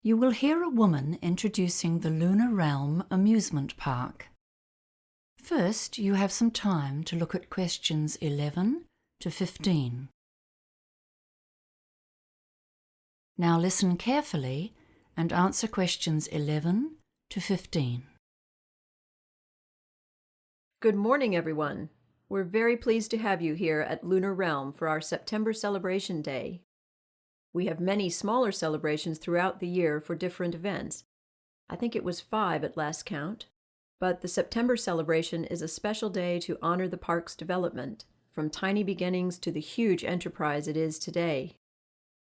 You will hear a woman introducing the Lunar Realm amusement park. First, you have some time to look at questions 11 to 15. Now listen carefully and answer questions 11 to 15. Good morning, everyone. We're very pleased to have you here at Lunar Realm for our September Celebration Day. We have many smaller celebrations throughout the year for different events. I think it was 5 at last count. But the September celebration is a special day to honor the park's development, from tiny beginnings to the huge enterprise it is today.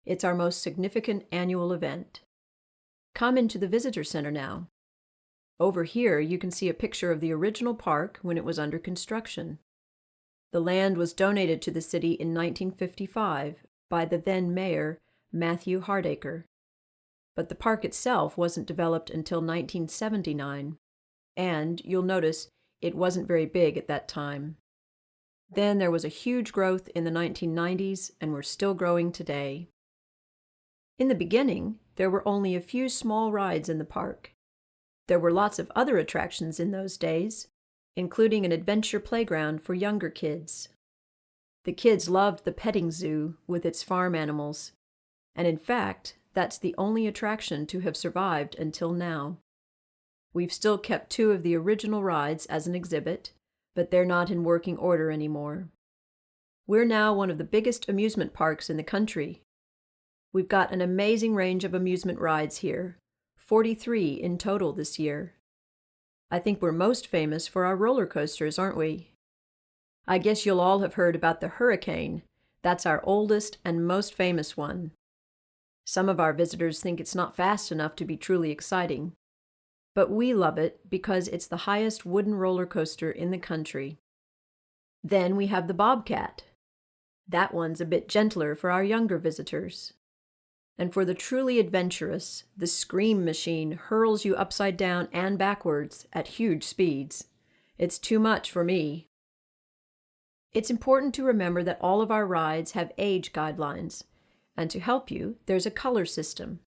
It's our most significant annual event. Come into the visitor center now. Over here, you can see a picture of the original park when it was under construction. The land was donated to the city in 1955 by the then mayor, Matthew Hardacre. But the park itself wasn't developed until 1979, and you'll notice it wasn't very big at that time. Then there was a huge growth in the 1990s, and we're still growing today. In the beginning, there were only a few small rides in the park. There were lots of other attractions in those days, including an adventure playground for younger kids. The kids loved the petting zoo with its farm animals, and in fact, that's the only attraction to have survived until now. We've still kept 2 of the original rides as an exhibit, but they're not in working order anymore. We're now one of the biggest amusement parks in the country. We've got an amazing range of amusement rides here, 43 in total this year. I think we're most famous for our roller coasters, aren't we? I guess you'll all have heard about the Hurricane. That's our oldest and most famous one. Some of our visitors think it's not fast enough to be truly exciting, but we love it because it's the highest wooden roller coaster in the country. Then we have the Bobcat. That one's a bit gentler for our younger visitors. And for the truly adventurous, the Scream Machine hurls you upside down and backwards at huge speeds. It's too much for me. It's important to remember that all of our rides have age guidelines, and to help you, there's a color system.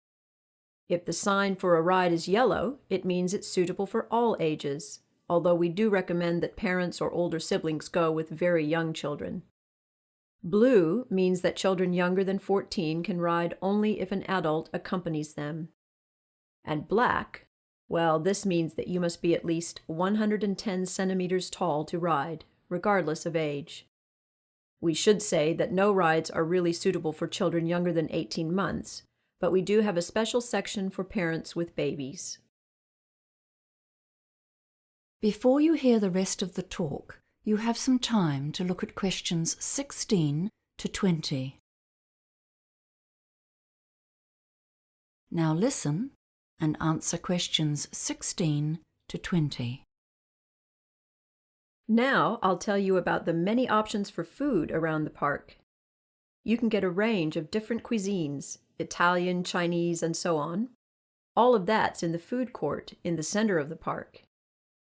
If the sign for a ride is yellow, it means it's suitable for all ages, although we do recommend that parents or older siblings go with very young children. Blue means that children younger than 14 can ride only if an adult accompanies them. And black, well, this means that you must be at least 110 centimeters tall to ride, regardless of age. We should say that no rides are really suitable for children younger than 18 months, but we do have a special section for parents with babies. Before you hear the rest of the talk, you have some time to look at questions 16 to 20. Now listen and answer questions 16 to 20. Now I'll tell you about the many options for food around the park. You can get a range of different cuisines, Italian, Chinese, and so on. All of that's in the food court in the center of the park.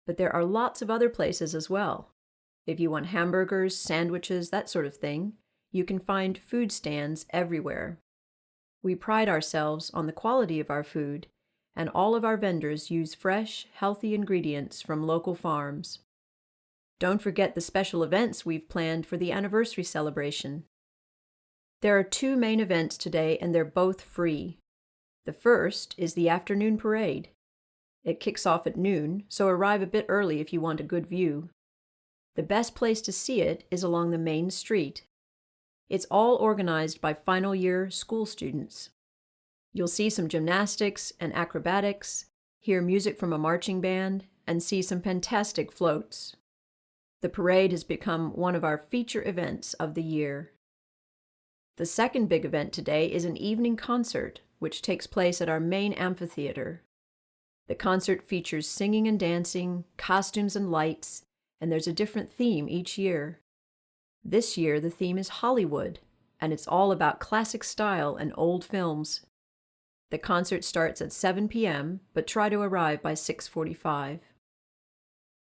But there are lots of other places as well. If you want hamburgers, sandwiches, that sort of thing, you can find food stands everywhere. We pride ourselves on the quality of our food, and all of our vendors use fresh, healthy ingredients from local farms. Don't forget the special events we've planned for the anniversary celebration. There are 2 main events today, and they're both free. The first is the afternoon parade. It kicks off at noon, so arrive a bit early if you want a good view. The best place to see it is along the main street. It's all organized by final year school students. You'll see some gymnastics and acrobatics, hear music from a marching band, and see some fantastic floats. The parade has become one of our feature events of the year. The second big event today is an evening concert, which takes place at our main amphitheater. The concert features singing and dancing, costumes and lights, and there's a different theme each year. This year the theme is Hollywood, and it's all about classic style and old films. The concert starts at 7 p.m., but try to arrive by 6:45.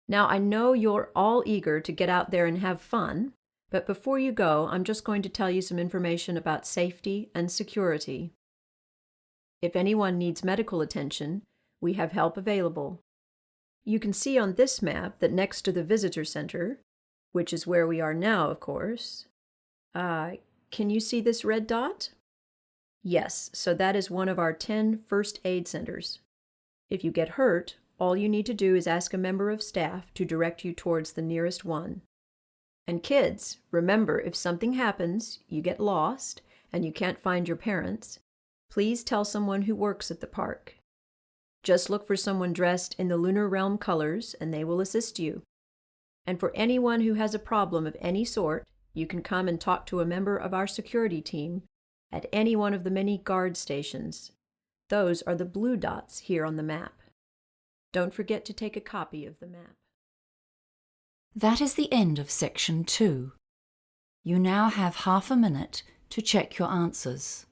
Now, I know you're all eager to get out there and have fun, but before you go, I'm just going to tell you some information about safety and security. If anyone needs medical attention, we have help available. You can see on this map that next to the visitor center, which is where we are now, of course, can you see this red dot? Yes, so that is one of our 10 first aid centers. If you get hurt, all you need to do is ask a member of staff to direct you towards the nearest one. And kids, remember, if something happens, you get lost, and you can't find your parents, please tell someone who works at the park. Just look for someone dressed in the Lunar Realm colors, and they will assist you. And for anyone who has a problem of any sort, you can come and talk to a member of our security team at any one of the many guard stations. Those are the blue dots here on the map. Don't forget to take a copy of the map. That is the end of section 2. You now have half a minute to check your answers.